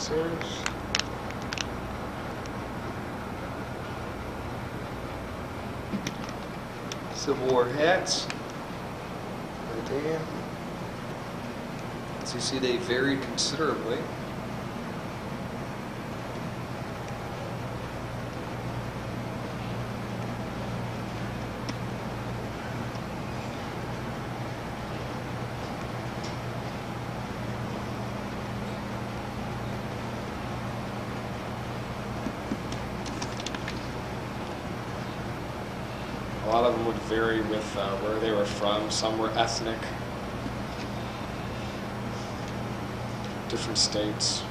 Sixers. Civil War hats. Right there. As you see, they varied considerably. A lot of them would vary with where they were from. Some were ethnic, different states.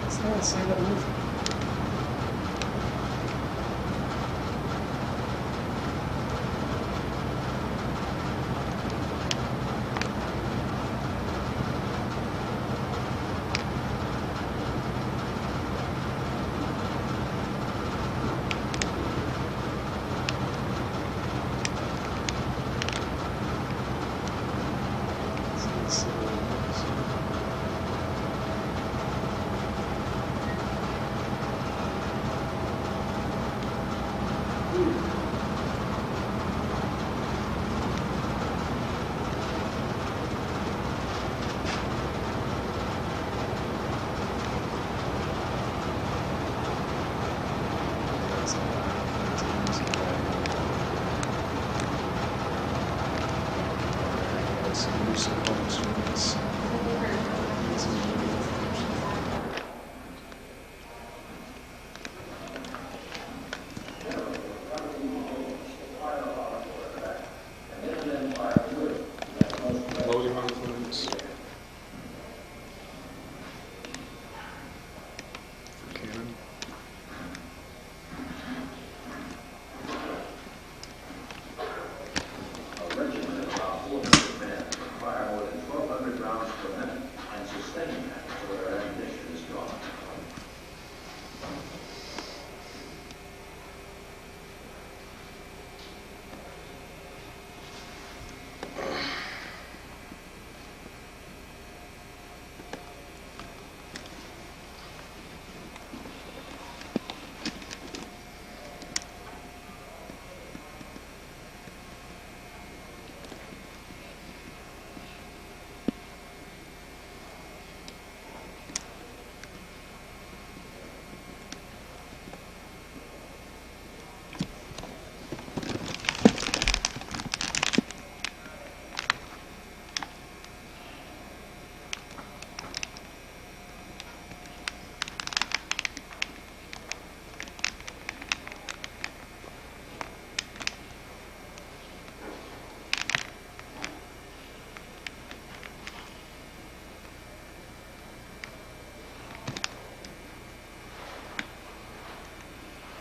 It's not the same movie. Loading influence. For cannon. A regiment of about 400 men require more than 1,200 rounds per minute and sustain that until their ammunition is gone.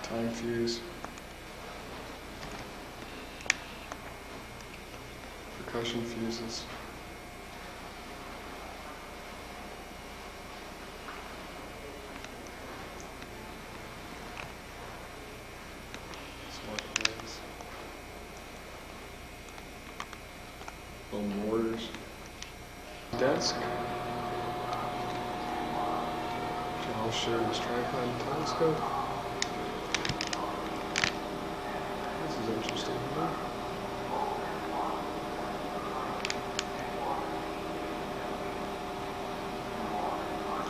Time fuse. Percussion fuses. Smart plays. Little mortars. Desk. General Sherman's tripod and telescope. This is interesting.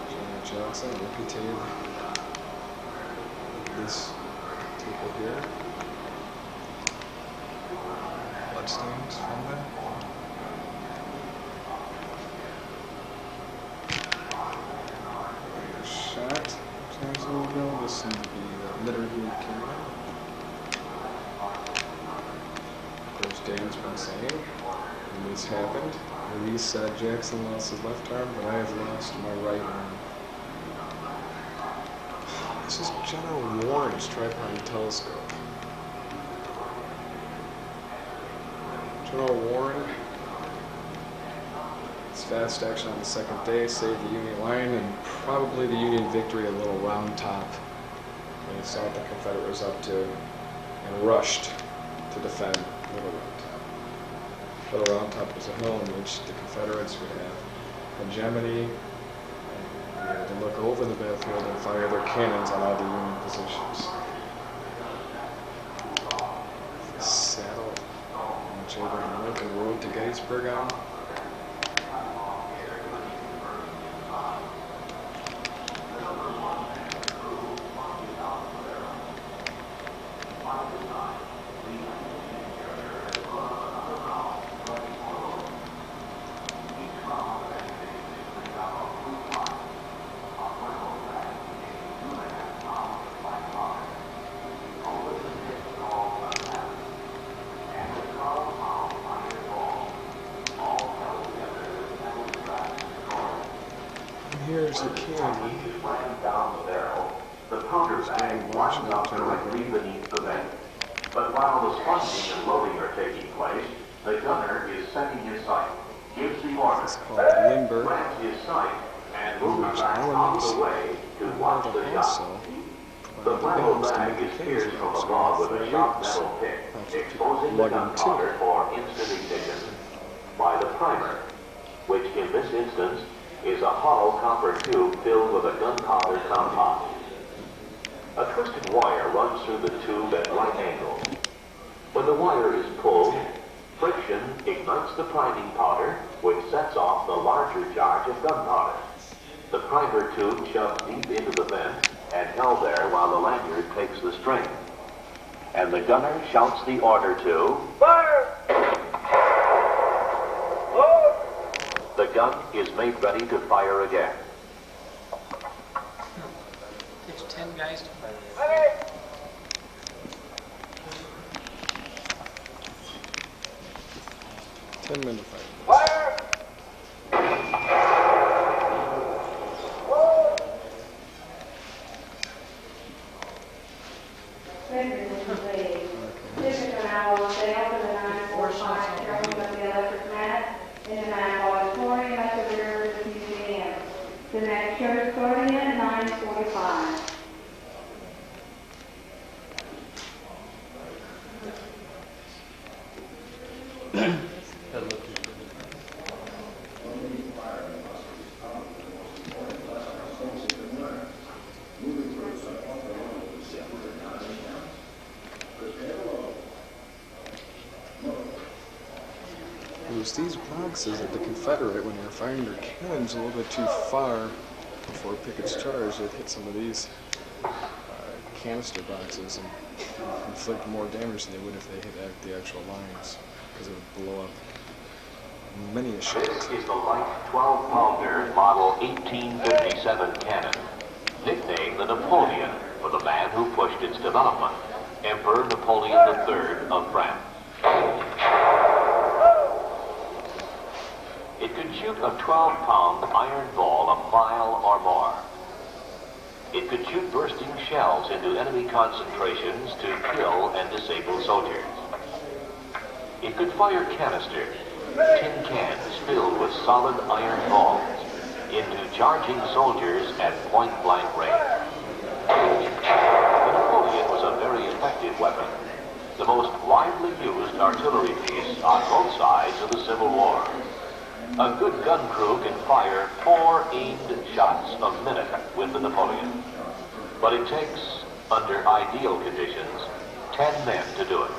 General Jackson, amputated this table here. Bloodstains from that. Shot. Times a little ago. This seems to be the litter he would carry. Of course, Dan's been saying when this happened, Reese said Jackson lost his left arm, but I have lost my right arm. This is General Warren's tripod and telescope. General Warren, his fast action on the second day saved the Union line and probably the Union victory at Little Round Top when he saw what the Confederate was up to and rushed to defend. Little Round Top. Little Round Top was a hill in which the Confederates would have hegemony, and be able to look over the battlefield and fire their cannons on all the Union positions. The saddle which Abraham Lincoln rode to Gettysburg on. Here's the cannon. Down the barrel, the powder bag winds up directly beneath the vent. But while the sponging and loading are taking place, the gunner is setting his sight, gives the order, It's called the limber. grabs his sight, and moves There's back out elements. of the way to watch the shot. Also, The the flannel bands to bag make is the pierced cannons from also above with for a sharp leaders. metal pick, Have to exposing the plug in too. gunpowder for instant ignition by the primer, which in this instance is a hollow copper tube filled with a gunpowder compound. A twisted wire runs through the tube at right angles. When the wire is pulled, friction ignites the priming powder, which sets off the larger charge of gunpowder. The primer tube shoves deep into the vent and held there while the lanyard takes the string. And the gunner shouts the order to fire! The gun is made ready to fire again. It's 10 guys to fire. 10-minute fight. Fire! The next show is starting at 9:45. It was these boxes that the Confederate, when they were firing their cannons a little bit too far before Pickett's charge, they'd hit some of these canister boxes and inflict more damage than they would if they hit the actual lines, because it would blow up many a shot. This is the light 12-pounder model 1857 cannon, nicknamed the Napoleon for the man who pushed its development, Emperor Napoleon III of France. It could shoot a 12-pound iron ball a mile or more. It could shoot bursting shells into enemy concentrations to kill and disable soldiers. It could fire canisters, tin cans filled with solid iron balls, into charging soldiers at point-blank range. The Napoleon was a very effective weapon, the most widely used artillery piece on both sides of the Civil War. A good gun crew can fire 4 aimed shots a minute with the Napoleon. But it takes, under ideal conditions, 10 men to do it.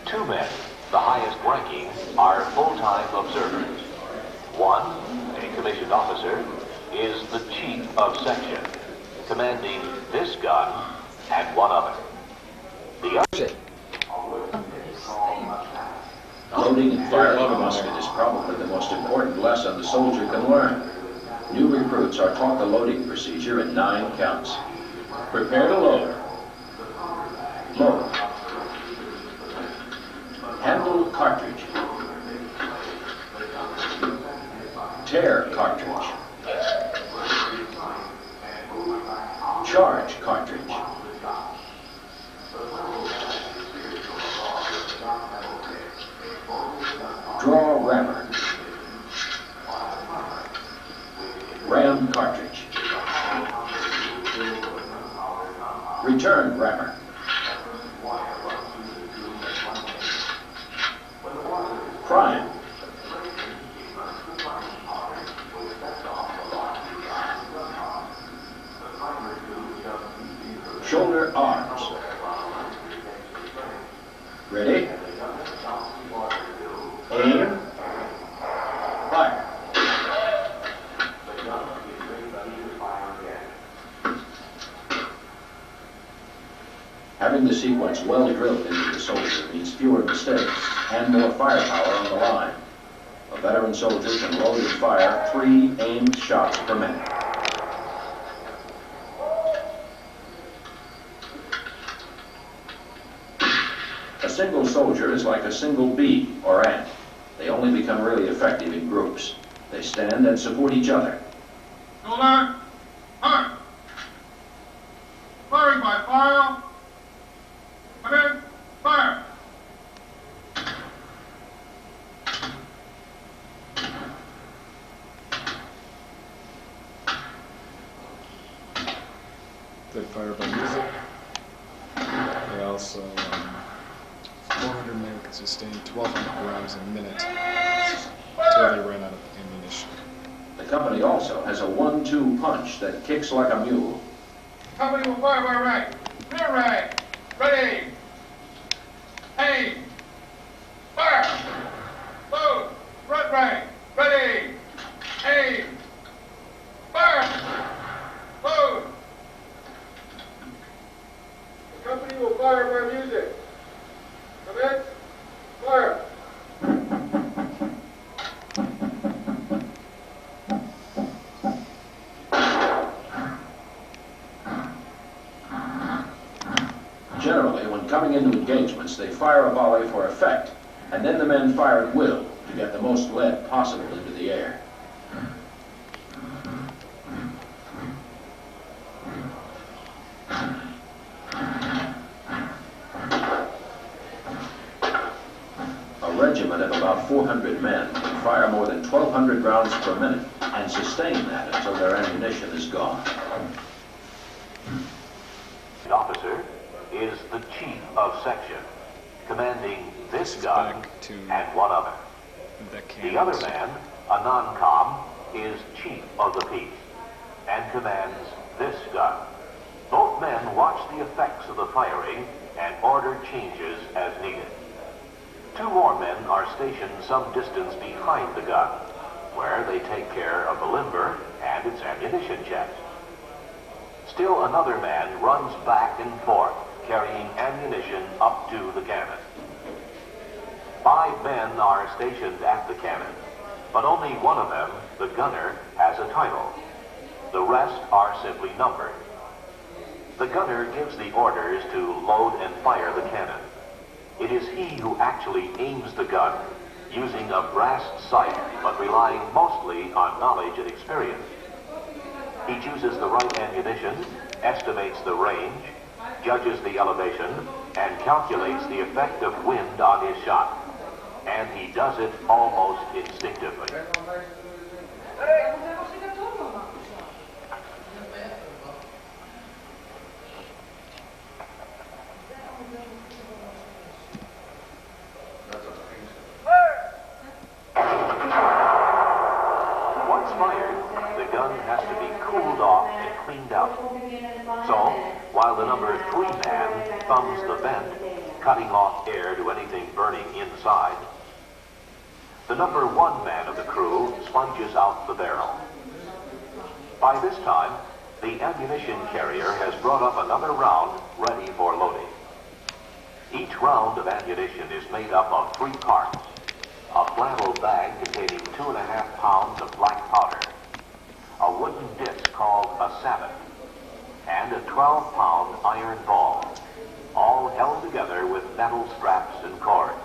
2 men, the highest ranking, are full-time observers. One, a commissioned officer, is the chief of section, commanding this gun and one other. The other... Loading and firing a musket is probably the most important lesson the soldier can learn. New recruits are taught the loading procedure in 9 counts. Prepare to load. Load. Handle cartridge. Tear cartridge. Charge cartridge. Draw rammer. Ram cartridge. Return rammer. shoulder arms. Ready? Aim. Fire. Having the sequence well drilled into the soldier means fewer mistakes and more firepower on the line. A veteran soldier can load and fire 3 aimed shots per minute. A single soldier is like a single bee or ant. They only become really effective in groups. They stand and support each other. Shoulder, fire. Firing by file. Come in, fire. They fire by music. They also, 400 men can sustain 1,200 rounds a minute until they run out of ammunition. The company also has a 1-2 punch that kicks like a mule. Company will fire by rank. Clear rank. Ready. Aim. Fire. Load. Front rank. Ready. Aim. Fire. Load. The company will fire by music. Come in. Fire. Generally, when coming into engagements, they fire a volley for effect, and then the men fire at will to get the most lead possible into the air. A regiment of about 400 men can fire more than 1,200 rounds per minute and sustain that until their ammunition is gone. The officer is the chief of section, commanding this gun back to and one other. The other cannons. man, a non-com, is chief of the piece and commands this gun. Both men watch the effects of the firing and order changes as needed. 2 more men are stationed some distance behind the gun, where they take care of the limber and its ammunition chest. Still another man runs back and forth, carrying ammunition up to the cannon. 5 men are stationed at the cannon, but only one of them, the gunner, has a title. The rest are simply numbered. The gunner gives the orders to load and fire the cannon. It is he who actually aims the gun, using a brass sight, but relying mostly on knowledge and experience. He chooses the right ammunition, estimates the range, judges the elevation, and calculates the effect of wind on his shot. And he does it almost instinctively. Once fired, the gun has to be cooled off and cleaned out. So, while the number 3 man thumbs the vent, cutting off air to anything burning inside, the number 1 man of the crew sponges out the barrel. By this time, the ammunition carrier has brought up another round ready for loading. Each round of ammunition is made up of 3 parts. A flannel bag containing 2.5 pounds of black powder, a wooden disc called a sabot, and a 12-pound iron ball, all held together with metal straps and cords.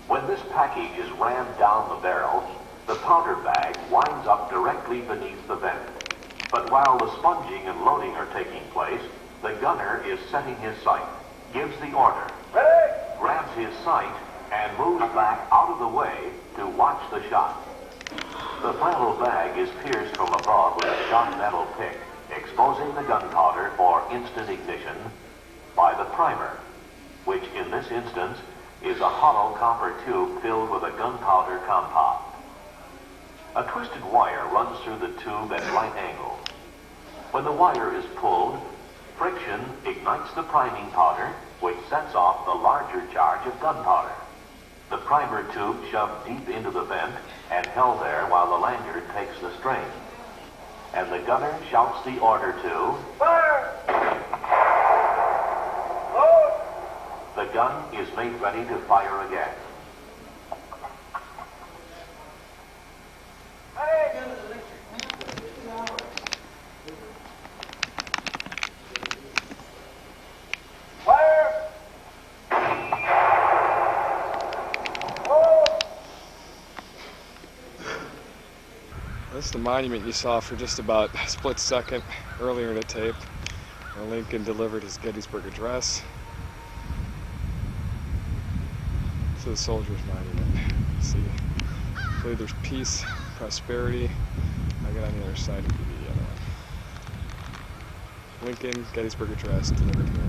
When this package is rammed down the barrel, the powder bag winds up directly beneath the vent. But while the sponging and loading are taking place, the gunner is setting his sight, gives the order, grabs his sight, and moves back out of the way to watch the shot. The flannel bag is pierced from above with a sharp metal pick, exposing the gunpowder for instant ignition by the primer, which in this instance is a hollow copper tube filled with a gunpowder compound. A twisted wire runs through the tube at right angles. When the wire is pulled, friction ignites the priming powder, which sets off the larger charge of gunpowder. The primer tube shoved deep into the vent and held there while the lanyard takes the strain. And the gunner shouts the order to fire! Load! The gun is made ready to fire again. This is the monument you saw for just about a split second earlier in the tape when Lincoln delivered his Gettysburg Address. To the Soldiers' Monument. See, hopefully there's peace, prosperity. I get on the other side and give you the other one. Lincoln, Gettysburg Address delivered here.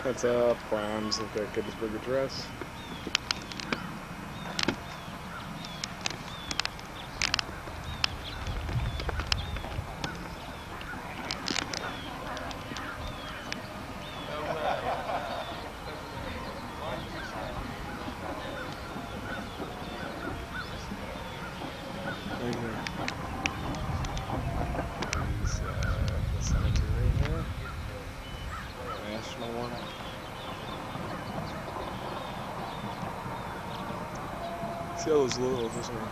What's up, Browns? Look at Gettysburg Address. Right here. There's the cemetery right here. National one. See all those those are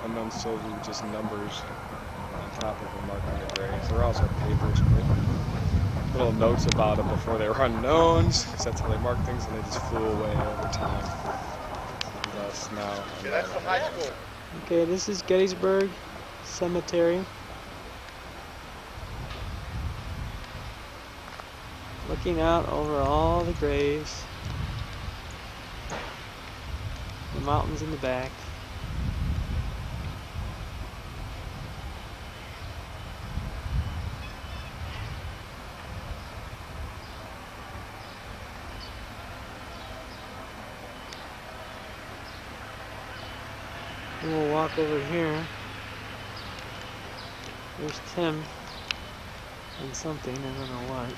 unknown soldiers with just numbers on top of them marking their graves. There are also papers with little notes about them before they were unknowns, because that's how they mark things, and they just flew away over time. And thus now. Yeah, that's the high school. Okay, this is Gettysburg Cemetery. Looking out over all the graves. The mountains in the back. And we'll walk over here. There's Tim and something, I don't know what.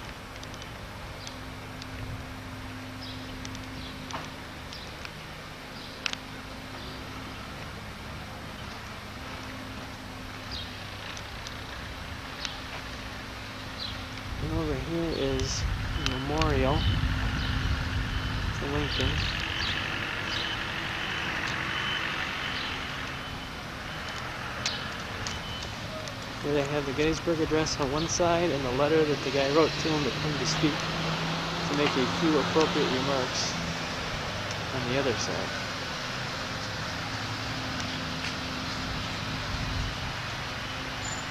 And over here is a memorial to Lincoln. Here they have the Gettysburg Address on one side and the letter that the guy wrote to him to come to speak to make a few appropriate remarks on the other side.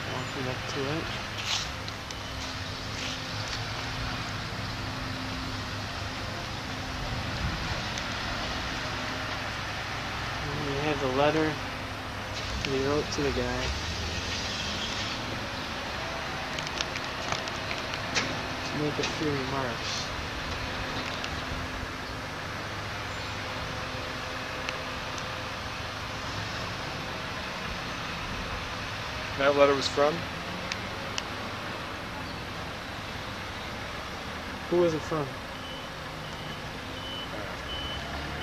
Walking up to it. And we have the letter that he wrote to the guy. Make a few remarks. That letter was from? Who was it from?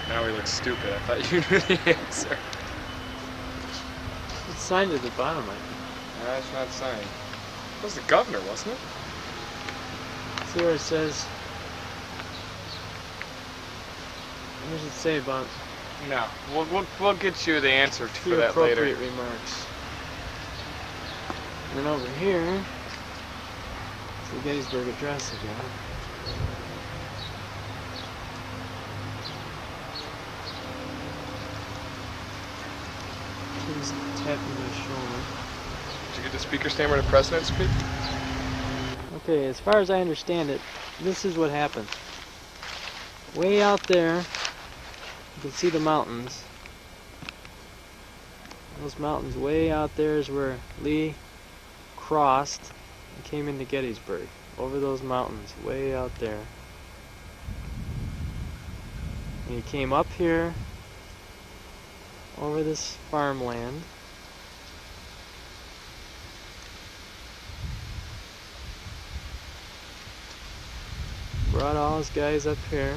Now we look stupid. I thought you knew the answer. Let's signed at the bottom, I think. That's not signed. That was the governor, wasn't it? See where it says. What does it say about No. We'll get you the answer for few that later. appropriate remarks? And then over here, it's the Gettysburg Address again. He's tapping my shoulder. Did you get the speaker stand where the president speak? Okay, as far as I understand it, this is what happened. Way out there, you can see the mountains. Those mountains way out there is where Lee crossed and came into Gettysburg. Over those mountains, way out there. And he came up here, over this farmland. Brought all his guys up here.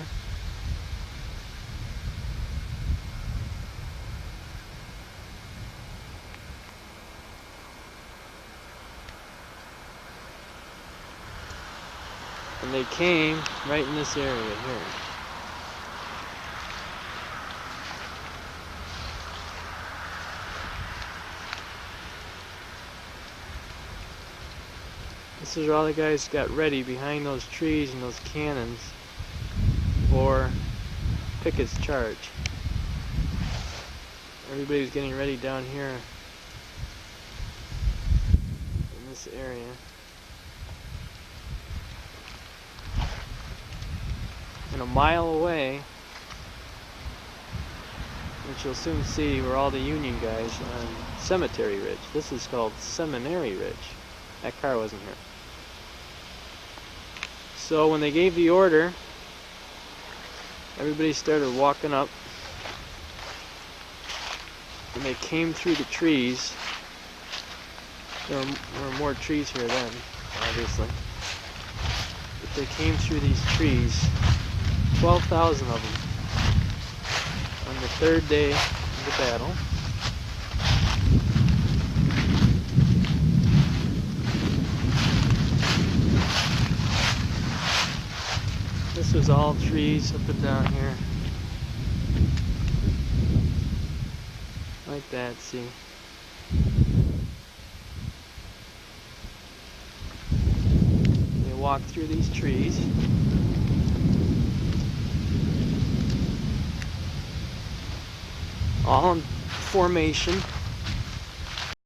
And they came right in this area here. This is where all the guys got ready behind those trees and those cannons for Pickett's charge. Everybody was getting ready down here in this area. And a mile away, which you'll soon see, were all the Union guys on Cemetery Ridge. This is called Seminary Ridge. That car wasn't here. So when they gave the order, everybody started walking up. And they came through the trees. There were more trees here then, obviously. But they came through these trees, 12,000 of them, on the third day of the battle. This was all trees up and down here. Like that, see? They walked through these trees. All in formation.